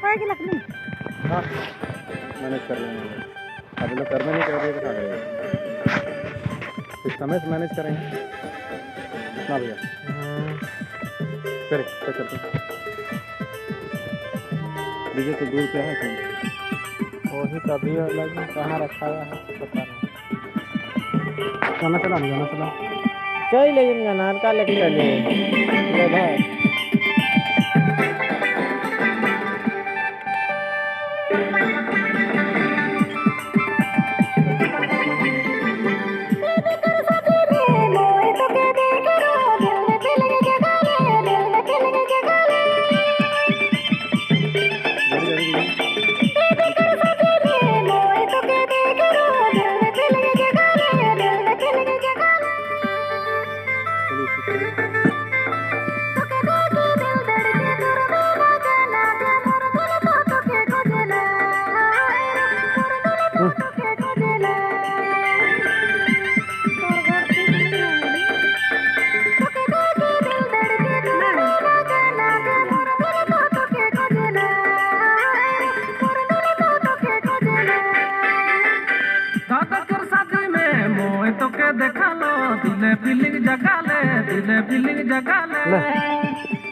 आएगी लकड़ी। हाँ मैनेज कर लेंगे। अभी लोग कर में नहीं कर रहे तो आगे कुछ समय से मैनेज करेंगे ना भैया। करें तो चलते डीजे तो दूर पे है कहीं। वही तभी अलग कहाँ रखा हुआ है पता नहीं। गाना चला नहीं गाना चला चल लेकिन गनार का लेके चले ले भाई। देखा लो दिले फीलिंग जगा ले